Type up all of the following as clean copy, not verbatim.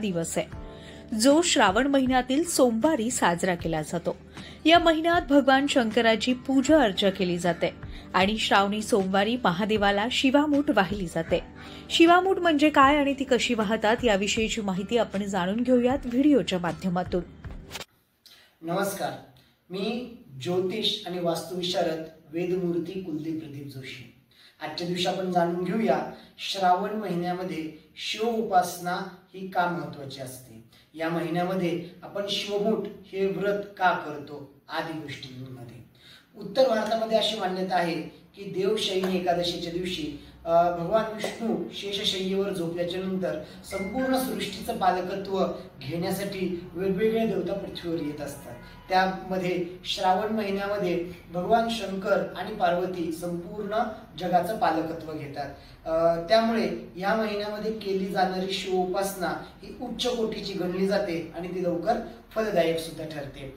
महादिवस आहे, जो श्रावण महिन्यातील सोमवारी साजरा केला जातो। या महिन्यात भगवान शंकराची पूजा अर्चा केली जाते आणि श्रावणी सोमवारी महादेवाला शिवामूठ वाहिली जाते। शिवामूठ म्हणजे काय आणि ती कशी वाहतात याविषयीची माहिती आपण जाणून घेऊयात व्हिडिओच्या माध्यमातून। नमस्कार, मी ज्योतिष आणि वास्तुविशारद वेदमूर्ती कुलदीप प्रदीप जोशी। आजच्या दिवशी आपण जाणून घेऊया श्रावण महिन्यामध्ये शिव उपासना ही का महत्त्वाची असते। या महिन्यामध्ये आपण शिवमूठ हे व्रत का करतो आदी गोष्टींमध्ये। उत्तर भारतामध्ये अशी मान्यता आहे की देवशयनी एकादशीच्या दिवशी भगवान विष्णू शेषशय्येवर झोपल्याच्या नंतर संपूर्ण सृष्टीचं पालकत्व घेण्यासाठी वेगवेगळ्या देवता पृथ्वीवर येत असतात। त्यामध्ये श्रावण महिन्यामध्ये भगवान शंकर आणि पार्वती संपूर्ण जगाचं पालकत्व घेतात। त्यामुळे या महिन्यामध्ये केली जाणारी शिव उपासना ही उच्च कोटीची गणली जाते आणि ती लवकर फलदायक सुद्धा ठरते।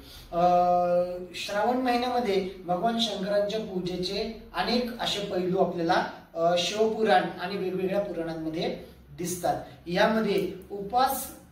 श्रावण महिन्यामध्ये भगवान शंकरांच्या पूजेचे अनेक असे पैलू आपल्याला शिवपुराण आणि वेगवेगळ्या पुराणांमध्ये दिसतात। यामध्ये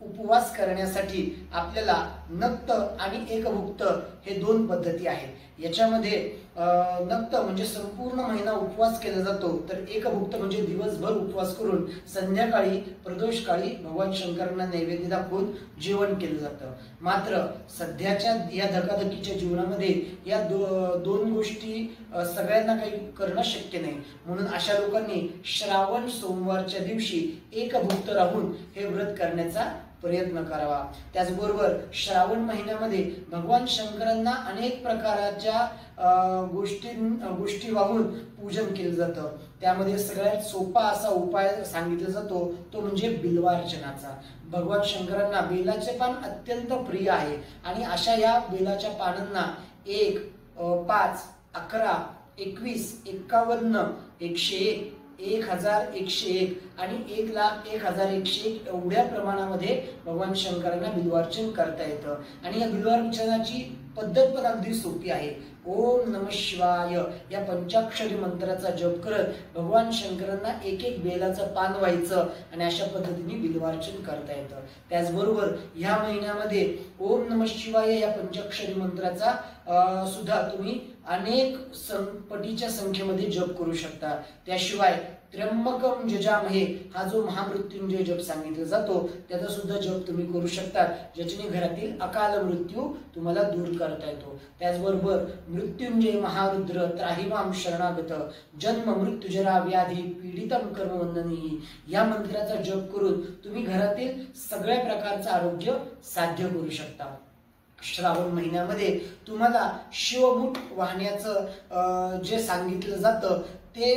उपवास करण्यासाठी आपल्याला नक्त आणि एकभुक्त हे दोन पद्धती आहेत। याच्यामध्ये नक्त म्हणजे संपूर्ण महिना उपवास केला जातो, तर एकभुक्त म्हणजे दिवसभर उपवास करून संध्याकाळी प्रदोषकाळी भगवान शंकरांना नैवेद्य दाखवून जेवण केलं जातं। मात्र सध्याच्या या धकाधकीच्या जीवनामध्ये या दोन गोष्टी सगळ्यांना काही करणं शक्य नाही, म्हणून अशा लोकांनी श्रावण सोमवारच्या दिवशी एकभुक्त राहून हे व्रत करण्याचा प्रयत्न करावा। त्याचबरोबर श्रावण महिन्यामध्ये भगवान शंकरांना अनेक प्रकारच्या गोष्टी वाहून पूजन केलं जातं। त्यामध्ये सगळ्यात सोपा असा उपाय सांगितला जातो तो म्हणजे बिल्वार्चनाचा। भगवान शंकरांना बेलाचे पान अत्यंत प्रिय आहे आणि अशा या बेलाच्या पानांना 1, 5, 11, 21, 51, 101, 1101 आणि 1,01,101 एवढ्या प्रमाणामध्ये भगवान शंकरांना बिल्वार्चन करता येतं। आणि या बिल्वार्चनाची पद्धत पण अगदी सोपी आहे। ओम नमः शिवाय या पंचाक्षरी मंत्राचा जप करत भगवान शंकरांना एक बेलाचं पान व्हायचं आणि अशा पद्धतीने बिल्वार्चन करता येतं। त्याचबरोबर या महिन्यामध्ये ओम नमः शिवाय या पंचाक्षरी मंत्राचा सुद्धा तुम्ही अनेक पटीच्या संख्येमध्ये जप करू शकता। त्याशिवाय त्र्यंबकम यजामहे हा जो महामृत्युंजय जप सांगितला जातो त्याचा सुद्धा जप तुम्ही करू शकता, ज्याच्याने घरातील अकाल मृत्यू तुम्हाला दूर करता येतो। त्याचबरोबर मृत्युंजय महारुद्र त्राहिमाम शरणागत जन्म मृत्यू जरा व्याधी पीडितम कर्मवंदनी या मंत्राचा जप करून तुम्ही घरातील सगळ्या प्रकारचं आरोग्य साध्य करू शकता। श्रावण महिन्यामध्ये तुम्हाला शिवमूठ वाहण्याचं जे सांगितलं जातं ते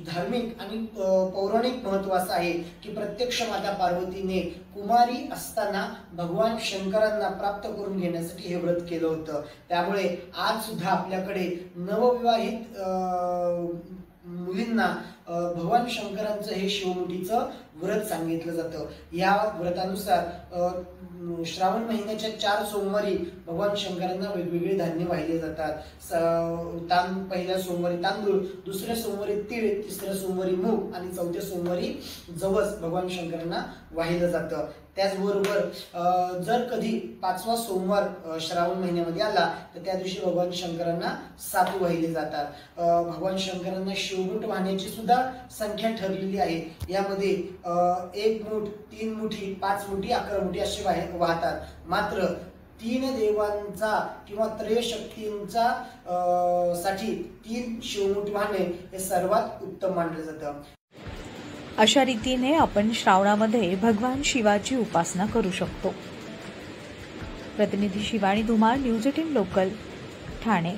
धार्मिक आणि पौराणिक महत्त्वाचं आहे की प्रत्यक्ष माता पार्वतीने कुमारी असताना भगवान शंकरांना प्राप्त करून घेण्यासाठी हे व्रत केलं होतं। त्यामुळे आज सुद्धा आपल्याकडे नवविवाहित मुलींना भगवान शंकरांचं हे शिवमुठीचं व्रत सांगितलं जातं। या व्रतानुसार श्रावण महिन्याच्या 4 सोमवारी भगवान शंकरांना वेगवेगळे धान्य वाहिले जातात। पहिल्या सोमवारी तांदूळ, दुसऱ्या सोमवारी तीळ, तिसऱ्या सोमवारी मूग आणि चौथ्या सोमवारी जवस भगवान शंकरांना वाहिलं जातं। त्याचबरोबर जर कधी 5वा सोमवार श्रावण महिन्यामध्ये आला तर त्या दिवशी भगवान शंकरांना सातू वाहिले जातात। भगवान शंकरांना शिवमूठ वाहण्याची सुद्धा संख्या ठरलेली आहे। यामध्ये 1 मूठ, 3 मुठी, 5 मुठी, 11 मुठी असे वाहतात। मात्र 3 देवांचा किंवा त्रयशक्तींचा साठी 3 शिवमूठ वाहणे हे सर्वात उत्तम मानलं जातं। अशा रीतीने आपण श्रावणामध्ये भगवान शिवाची उपासना करू शकतो। प्रतिनिधी शिवानी धुमाळ, न्यूज 18 लोकल, ठाणे।